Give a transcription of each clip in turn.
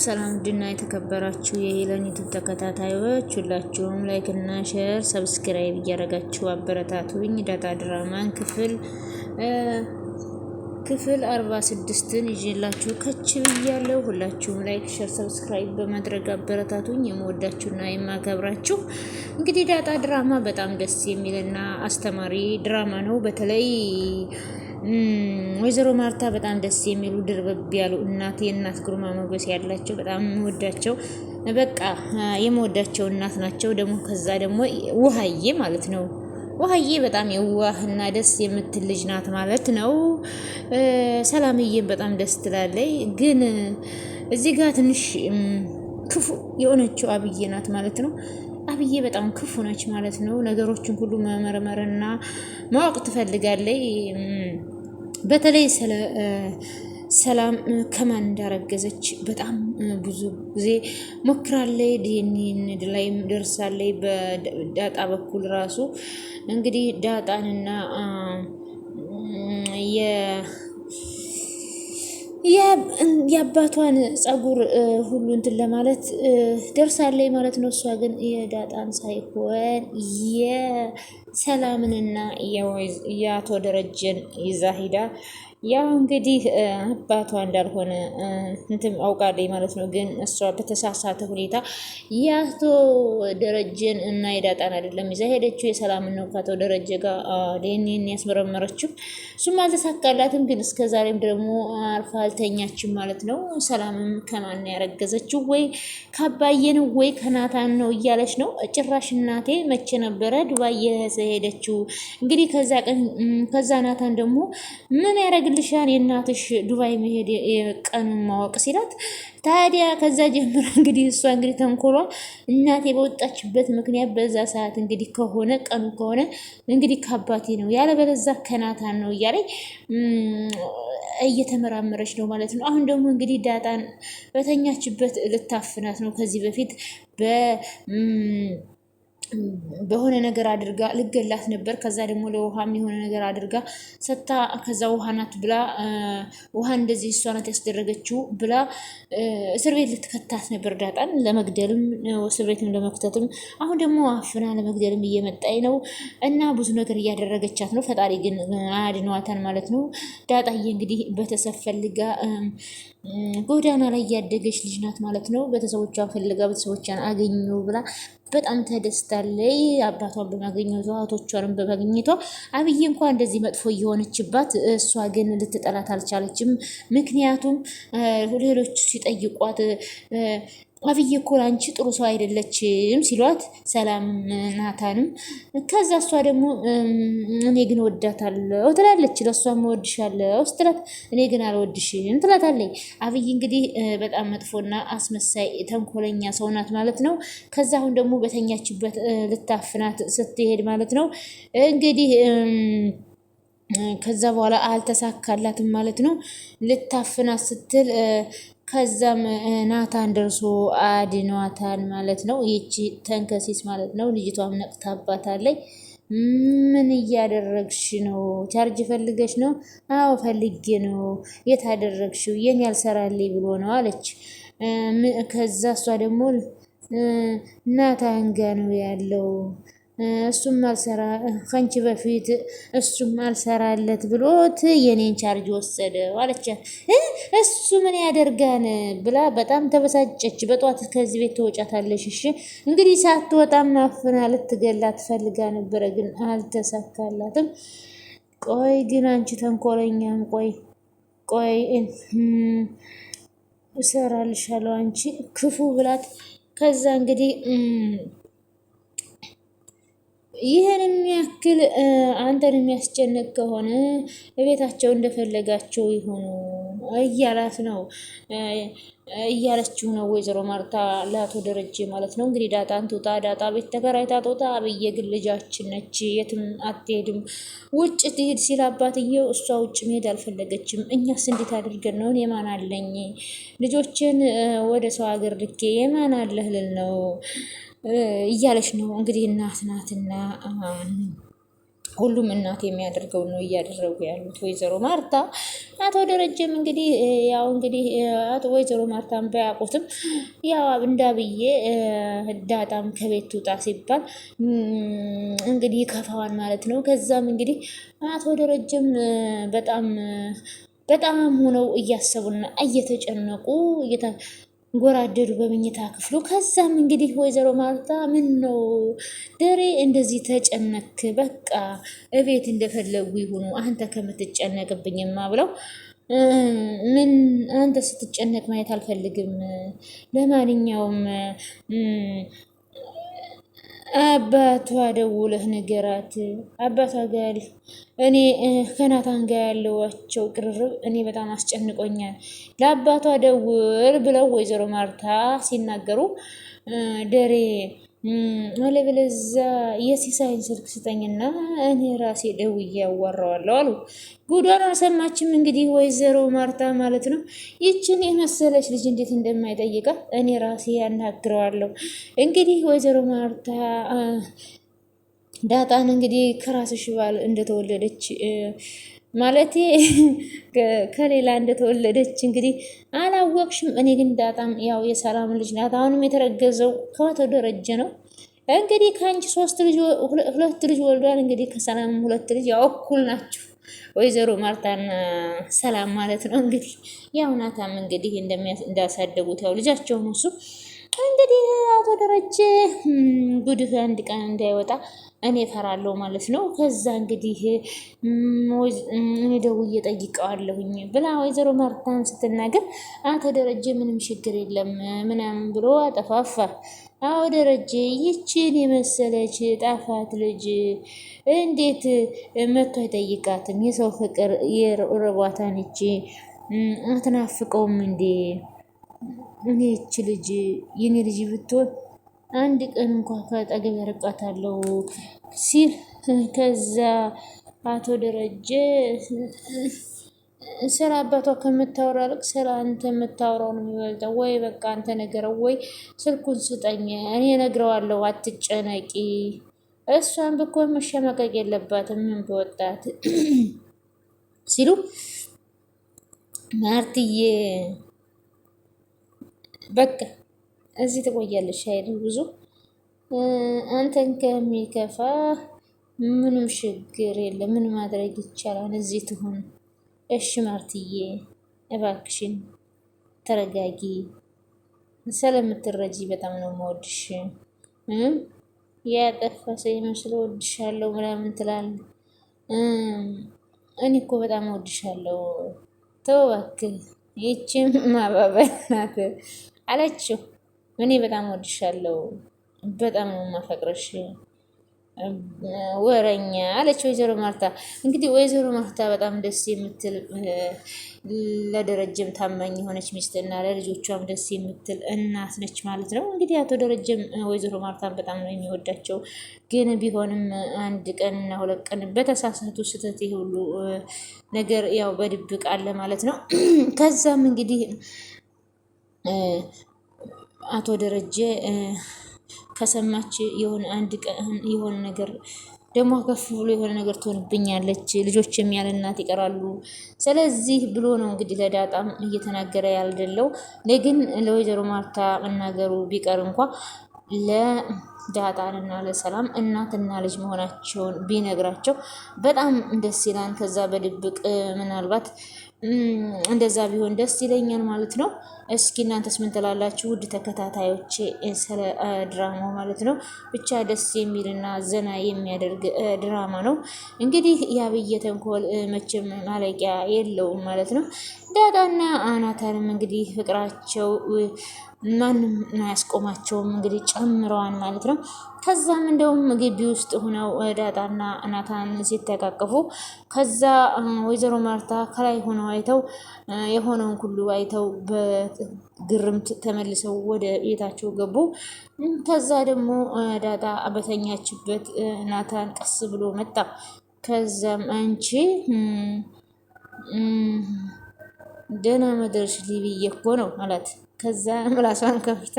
ሰላም ድና የተከበራችሁ የሄለን ዩቲዩብ ተከታታዮች ሁላችሁም ላይክ እና ሼር ሰብስክራይብ እያደረጋችሁ አበረታቱኝ። ዳጣ ድራማን ክፍል 46ን ይዤላችሁ ከች ብያለሁ። ሁላችሁም ላይክ ሼር ሰብስክራይብ በማድረግ አበረታቱኝ። የምወዳችሁና የማከብራችሁ። እንግዲህ ዳጣ ድራማ በጣም ደስ የሚልና አስተማሪ ድራማ ነው። በተለይ ወይዘሮ ማርታ በጣም ደስ የሚሉ ድርበብ ያሉ የእናት ግርማ ሞገስ ያላቸው በጣም የምወዳቸው በቃ የምወዳቸው እናት ናቸው። ደግሞ ከዛ ደግሞ ውሃዬ ማለት ነው። ውሃዬ በጣም የዋህና ደስ የምትል ልጅ ናት ማለት ነው። ሰላምዬም በጣም ደስ ትላለች። ግን እዚህ ጋር ትንሽ ክፉ የሆነችው አብዬ ናት ማለት ነው። አብዬ በጣም ክፉ ነች ማለት ነው። ነገሮችን ሁሉ መመርመርና ማወቅ ትፈልጋለች። በተለይ ሰላም ከማን እንዳረገዘች በጣም ብዙ ጊዜ ሞክራለች። ዲኤንኤ ላይ ደርሳለች። በዳጣ በኩል ራሱ እንግዲህ ዳጣንና የአባቷን ጸጉር ሁሉ እንትን ለማለት ደርሳለች ማለት ነው። እሷ ግን የዳጣን ሳይሆን የሰላምንና የአቶ ደረጀን ይዛ ሂዳ ያው እንግዲህ አባቷ እንዳልሆነ እንትን አውቃለች ማለት ነው። ግን እሷ በተሳሳተ ሁኔታ የአቶ ደረጀን እና የዳጣን አይደለም ይዛ ሄደችው የሰላምን ነው ከአቶ ደረጀ ጋር ዲኤንኤን ያስመረመረችው። እሱም አልተሳካላትም። ግን እስከዛሬም ደግሞ አርፋ አልተኛችም ማለት ነው። ሰላምም ከማን ያረገዘችው ወይ ከአባዬ ነው ወይ ከናታን ነው እያለች ነው። ጭራሽ እናቴ መቼ ነበረ ዱባይ የሄደችው? እንግዲህ ከዛ ናታን ደግሞ ምን ያረግልሻል የእናትሽ ዱባይ መሄድ ቀኑን ማወቅ ሲላት፣ ታዲያ ከዛ ጀምራ እንግዲህ እሷ እንግዲህ ተንኮሏ እናቴ በወጣችበት ምክንያት በዛ ሰዓት እንግዲህ ከሆነ ቀኑ ከሆነ እንግዲህ ከአባቴ ነው ያለበለዛ ከናታን ነው እያለች እየተመራመረች ነው ማለት ነው። አሁን ደግሞ እንግዲህ ዳጣን በተኛችበት ልታፍናት ነው። ከዚህ በፊት በሆነ ነገር አድርጋ ልገላት ነበር። ከዛ ደግሞ ለውሃም የሆነ ነገር አድርጋ ሰታ ከዛ ውሃ ናት ብላ ውሃ እንደዚህ እሷ ናት ያስደረገችው ብላ እስር ቤት ልትከታት ነበር ዳጣን ለመግደልም እስር ቤትም ለመክተትም። አሁን ደግሞ አፍና ለመግደልም እየመጣኝ ነው እና ብዙ ነገር እያደረገቻት ነው። ፈጣሪ ግን አድኗታል ማለት ነው። ዳጣዬ እንግዲህ ቤተሰብ ፈልጋ ጎዳና ላይ ያደገች ልጅ ናት ማለት ነው። ቤተሰቦቿን ፈልጋ ቤተሰቦቿን አገኙ ብላ በጣም ተደስታለች። አባቷን በማግኘቷ እህቶቿንም በማግኘቷ አብዬ እንኳን እንደዚህ መጥፎ እየሆነችባት እሷ ግን ልትጠላት አልቻለችም። ምክንያቱም ሌሎች ሲጠይቋት አብዬ እኮ አንቺ ጥሩ ሰው አይደለችም ሲሏት ሰላም ናታንም ከዛ እሷ ደግሞ እኔ ግን ወዳታለሁ ትላለች። ለእሷም እወድሻለሁ ስትላት እኔ ግን አልወድሽም ትላታለች። አብይ እንግዲህ በጣም መጥፎና አስመሳይ ተንኮለኛ ሰው ናት ማለት ነው። ከዛ አሁን ደግሞ በተኛችበት ልታፍናት ስትሄድ ማለት ነው እንግዲህ ከዛ በኋላ አልተሳካላትም ማለት ነው። ልታፍናት ስትል ከዛም ናታን ደርሶ አድኗታል ማለት ነው። ይቺ ተንከሲስ ማለት ነው። ልጅቷም ነቅታባታለች። ምን እያደረግሽ ነው? ቻርጅ ፈልገሽ ነው? አዎ ፈልጌ ነው። የት አደረግሽው? የኔ ያልሰራልኝ ብሎ ነው አለች። ከዛ እሷ ደግሞ ናታን ጋ ነው ያለው እሱም አልሰራ ከንቺ በፊት እሱም አልሰራለት ብሎት የኔን ቻርጅ ወሰደ አለቻት። እሱ ምን ያደርጋን ብላ በጣም ተበሳጨች። በጧት ከዚህ ቤት ትወጫታለሽ። እሺ እንግዲህ ሳትወጣም አፍና ልትገላት ፈልጋ ነበረ፣ ግን አልተሳካላትም። ቆይ ግን አንቺ ተንኮለኛም ቆይ እሰራልሻለሁ አንቺ ክፉ ብላት ከዛ እንግዲህ ይህን የሚያክል አንተን የሚያስጨንቅ ከሆነ በቤታቸው እንደፈለጋቸው ይሆኑ እያለችው ነው ወይዘሮ ማርታ ለአቶ ደረጀ ማለት ነው። እንግዲህ ዳጣን ትውጣ፣ ዳጣ ቤት ተከራይታ ትውጣ። አብዬ ግን ልጃችን ነች የትም አትሄድም፣ ውጭ ትሄድ ሲል አባትየው እሷ ውጭ መሄድ አልፈለገችም። እኛስ እንዴት አድርገን ነው? የማን አለኝ ልጆችን ወደ ሰው ሀገር ልኬ የማን አለህ ልል ነው እያለች ነው እንግዲህ እናት ናትና ሁሉም እናት የሚያደርገው ነው እያደረጉ ያሉት ወይዘሮ ማርታ። አቶ ደረጀም እንግዲህ ያው እንግዲህ ወይዘሮ ማርታን ባያውቁትም ያው እንዳብዬ ዳጣም ከቤት ትውጣ ሲባል እንግዲህ ከፋዋን ማለት ነው። ከዛም እንግዲህ አቶ ደረጀም በጣም ሆነው እያሰቡና እየተጨነቁ ጎራደዱ በመኝታ ክፍሉ። ከዛም እንግዲህ ወይዘሮ ማርታ ምን ነው ደሬ እንደዚህ ተጨነክ? በቃ እቤት እንደፈለጉ ይሁኑ አንተ ከምትጨነቅብኝማ ብለው ምን አንተ ስትጨነቅ ማየት አልፈልግም። ለማንኛውም አባቷ ደውለህ ንገራት። አባቷ ጋር እኔ ከናታን ጋር ያለዋቸው ቅርርብ እኔ በጣም አስጨንቆኛል። ለአባቷ ደውል ብለው ወይዘሮ ማርታ ሲናገሩ ደሬ አለበለዚያ የሲሳይን ስልክ ስጠኝና እኔ ራሴ ደውዬ አዋራዋለሁ አሉ። ጉዷን አልሰማችም እንግዲህ ወይዘሮ ማርታ ማለት ነው። ይችን የመሰለች ልጅ እንዴት እንደማይጠይቃት እኔ ራሴ ያናግረዋለሁ። እንግዲህ ወይዘሮ ማርታ ዳጣን እንግዲህ ከራስሽ ባል እንደተወለደች ማለቴ ከሌላ እንደተወለደች እንግዲህ አላወቅሽም። እኔ ግን ዳጣም ያው የሰላም ልጅ ናት። አሁንም የተረገዘው ከአቶ ደረጀ ነው። እንግዲህ ከአንቺ ሁለት ልጅ ወልዷል። እንግዲህ ከሰላም ሁለት ልጅ ያው እኩል ናቸው ወይዘሮ ማርታና ሰላም ማለት ነው። እንግዲህ ያው ናታም እንግዲህ እንዳሳደጉት ያው ልጃቸው ነው እሱ። እንግዲህ አቶ ደረጀ ጉድህ አንድ ቀን እንዳይወጣ እኔ እፈራለሁ ማለት ነው። ከዛ እንግዲህ እኔ ደውዬ ጠይቀዋለሁኝ ብላ ወይዘሮ ማርታን ስትናገር አቶ ደረጀ ምንም ችግር የለም ምናምን ብሎ አጠፋፋ። አዎ ደረጀ ይችን የመሰለች ጣፋት ልጅ እንዴት መጥቶ አይጠይቃትም? የሰው ፍቅር የርቧታን እጅ አትናፍቀውም እንዴ? እኔ ይች ልጅ የኔ ልጅ ብትሆን አንድ ቀን እንኳን ከአጠገብ ያርቃታለሁ ሲል ከዛ አቶ ደረጀ ስለ አባቷ ከምታወራ ልቅ ስለ አንተ የምታወራው ነው የሚበልጠው። ወይ በቃ አንተ ነገረው፣ ወይ ስልኩን ስጠኝ እኔ ነግረዋለሁ፣ አትጨነቂ። እሷን ብኮን መሸማቀቅ የለባትም ምን በወጣት ሲሉ ማርትዬ በቃ እዚህ ትቆያለሽ አይደል? ብዙ አንተን ከሚከፋ ምንም ችግር የለም። ምን ማድረግ ይቻላል? እዚህ ትሁን። እሺ ማርትዬ እባክሽን ተረጋጊ። ስለምትረጂ በጣም ነው የምወድሽ። ያጠፋ ሰው ይመስል እወድሻለሁ ምናምን ትላለህ። እኔ እኮ በጣም እወድሻለሁ። ተው እባክህ፣ ይቺም ማባበል ናት አለችው። እኔ በጣም እወድሻለሁ፣ በጣም ነው የማፈቅርሽ ወረኛ አለች ወይዘሮ ማርታ። እንግዲህ ወይዘሮ ማርታ በጣም ደስ የምትል ለደረጀም ታማኝ የሆነች ሚስትና ለልጆቿም ደስ የምትል እናት ነች ማለት ነው። እንግዲህ አቶ ደረጀም ወይዘሮ ማርታን በጣም ነው የሚወዳቸው። ግን ቢሆንም አንድ ቀን እና ሁለት ቀን በተሳሳቱ ስህተት ሁሉ ነገር ያው በድብቅ አለ ማለት ነው። ከዛም እንግዲህ አቶ ደረጀ ከሰማች የሆነ አንድ ቀን የሆነ ነገር ደግሞ ከፍ ብሎ የሆነ ነገር ትሆንብኛለች፣ ልጆች የሚያለ እናት ይቀራሉ። ስለዚህ ብሎ ነው እንግዲህ ለዳጣም እየተናገረ ያልደለው። ግን ለወይዘሮ ማርታ መናገሩ ቢቀር እንኳ ለዳጣንና ለሰላም እናትና ልጅ መሆናቸውን ቢነግራቸው በጣም ደስ ይላል። ከዛ በድብቅ ምናልባት እንደዛ ቢሆን ደስ ይለኛል ማለት ነው። እስኪ እናንተስ ምን ትላላችሁ? ውድ ተከታታዮች ስለ ድራማው ማለት ነው። ብቻ ደስ የሚልና ዘና የሚያደርግ ድራማ ነው። እንግዲህ የአብይ ተንኮል መቼም ማለቂያ የለውም ማለት ነው። ዳጣና ናታንም እንግዲህ ፍቅራቸው ማንም አያስቆማቸውም፣ እንግዲህ ጨምረዋን ማለት ነው። ከዛም እንደውም ግቢ ውስጥ ሆነው ዳጣና ናታን ሲተቃቀፉ ከዛ ወይዘሮ ማርታ ከላይ ሆነው አይተው የሆነውን ሁሉ አይተው በግርምት ተመልሰው ወደ ቤታቸው ገቡ። ከዛ ደግሞ ዳጣ በተኛችበት ናታን ቀስ ብሎ መጣ። ከዛም አንቺ ደህና መድረሽ ሊብዬ እኮ ነው አላት። ከዛ ምላሷን ከፍታ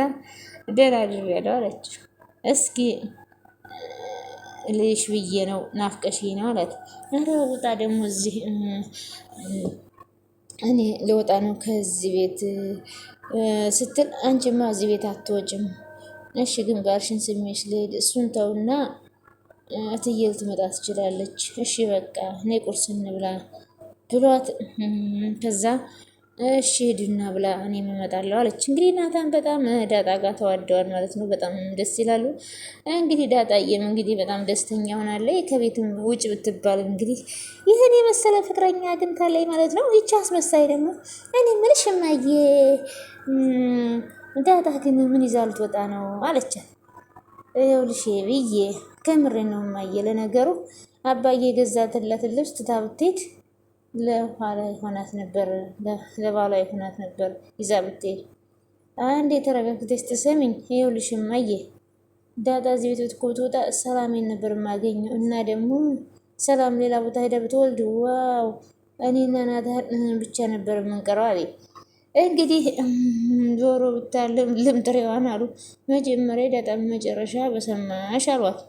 ደህና አድሬያለሁ አለችው። እስኪ ልሽ ብዬ ነው ናፍቀሽ ነው አላት። ኧረ ውጣ ደግሞ እዚህ እኔ ልወጣ ነው ከዚህ ቤት ስትል አንቺማ እዚህ ቤት አትወጭም። እሺ ግንባርሽን ስሜሽ ልሂድ እሱን ተውና እትዬ ልትመጣ ትችላለች። እሺ በቃ እኔ ቁርስ እንብላ ብሏት ከዛ እሺ ሂድና ብላ እኔም እመጣለሁ አለች። እንግዲህ ናታን በጣም ዳጣ ጋር ተዋደዋል ማለት ነው። በጣም ደስ ይላሉ። እንግዲህ ዳጣዬም እንግዲህ በጣም ደስተኛ ሆናለች። ከቤትም ውጭ ብትባል እንግዲህ ይህን የመሰለ ፍቅረኛ አግኝታለች ማለት ነው። ይቺ አስመሳይ ደግሞ እኔ የምልሽ እማዬ ዳጣ ግን ምን ይዛ ልትወጣ ነው አለቻት። ይኸውልሽ ብዬ ከምሬ ነው እማዬ፣ ለነገሩ አባዬ የገዛትለትን ልብስ ትታ ብትሄድ ለባሏ ይሆናት ነበር ይዛ ብትሄድ። አንዴ ተረጋግተሽ ትሰሚኝ። ይኸውልሽ እማዬ ዳጣ እዚህ ቤት ብትወጣ ሰላሜን ነበር የማገኘው እና ደግሞ ሰላም ሌላ ቦታ ሄዳ ብትወልድ ዋው እኔና ናታን ብቻ ነበር የምንቀረው አለ። እንግዲህ ጆሮ ብታልም ልምጥሬዋን አሉ። መጀመሪያ ዳጣም መጨረሻ በሰማሽ አሏት።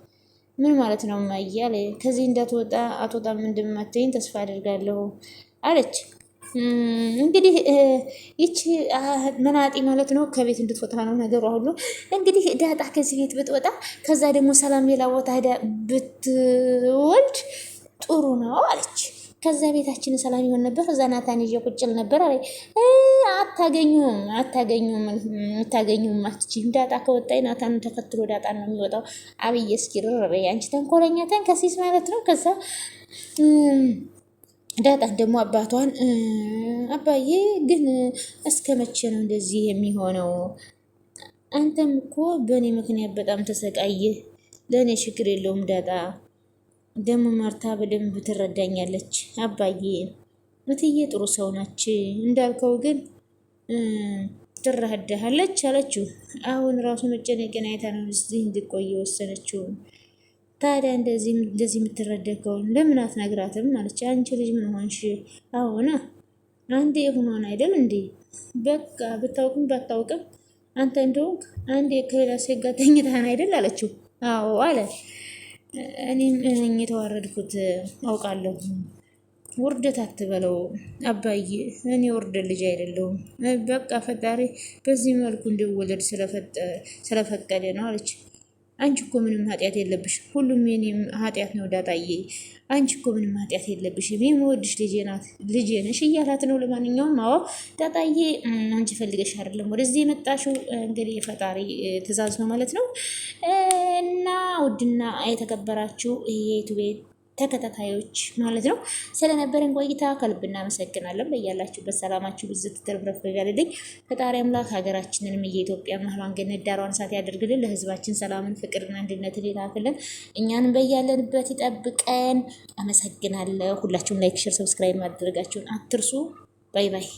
ምን ማለት ነው እማዬ አለ። ከዚህ እንዳትወጣ አትወጣም እንደማትይኝ ተስፋ አድርጋለሁ አለች። እንግዲህ ይቺ መናጢ ማለት ነው ከቤት እንድትወጣ ነው ነገሯ ሁሉ። እንግዲህ ዳጣ ከዚህ ቤት ብትወጣ ከዛ ደግሞ ሰላም ሌላ ቦታ ሄዳ ብትወልድ ጥሩ ነው አለች። ከዛ ቤታችን ሰላም ይሆን ነበር። እዛ ናታን ይዤ ቁጭል ነበር አለ። አታገኙም አትችይም። ዳጣ ከወጣኝ ናታን ተከትሎ ዳጣ ነው የሚወጣው። አብዬ እስኪ ርረበ አንቺ ተንኮለኛ ተንከሲስ ማለት ነው። ከዛ ዳጣን ደግሞ አባቷን አባዬ ግን እስከ መቼ ነው እንደዚህ የሚሆነው? አንተም እኮ በእኔ ምክንያት በጣም ተሰቃየ። ለእኔ ችግር የለውም ዳጣ ደግሞ ማርታ በደንብ ትረዳኛለች። አባዬ እትዬ ጥሩ ሰው ናች፣ እንዳልከው ግን ትረዳሃለች አለችው። አሁን ራሱ መጨነቅን አይታ ነው እዚህ እንድቆይ የወሰነችው። ታዲያ እንደዚህ የምትረደከውን ለምን አትነግራትም አለች። አንቺ ልጅ ምን ሆንሽ? አሁን አንዴ የሆኗን አይደል እንዴ? በቃ ብታውቅም ባታውቅም አንተ እንደውም አንዴ ከሌላ ሴት ጋር ተኝተሃን አይደል አለችው። አዎ አለ። እኔም የተዋረድኩት አውቃለሁ። ውርደት አትበለው አባዬ፣ እኔ ውርደት ልጅ አይደለሁም። በቃ ፈጣሪ በዚህ መልኩ እንድወለድ ስለፈቀደ ነው አለች። አንቺ እኮ ምንም ኃጢአት የለብሽ፣ ሁሉም የኔም ኃጢአት ነው ዳጣዬ። አንቺ እኮ ምንም ኃጢአት የለብሽም፣ የምወድሽ ልጄ ነሽ እያላት ነው። ለማንኛውም አዎ ዳጣዬ፣ አንቺ ፈልገሽ አይደለም ወደዚህ የመጣሽው፣ እንግዲህ የፈጣሪ ትዕዛዝ ነው ማለት ነው። እና ውድና የተከበራችሁ የዩቲዩብ ተከታታዮች ማለት ነው ስለነበረን ቆይታ ከልብ እናመሰግናለን። በያላችሁበት ሰላማችሁ ብዝት ትርፍረፍ ይበልልኝ። ፈጣሪ አምላክ ሀገራችንንም የኢትዮጵያ መህሏን ገነት ዳሯን እሳት ያደርግልን። ለሕዝባችን ሰላምን፣ ፍቅርና አንድነትን ይላክልን። እኛንም በያለንበት ይጠብቀን። አመሰግናለሁ። ሁላችሁም ላይክ፣ ሼር፣ ሰብስክራይብ ማድረጋችሁን አትርሱ። ባይ ባይ።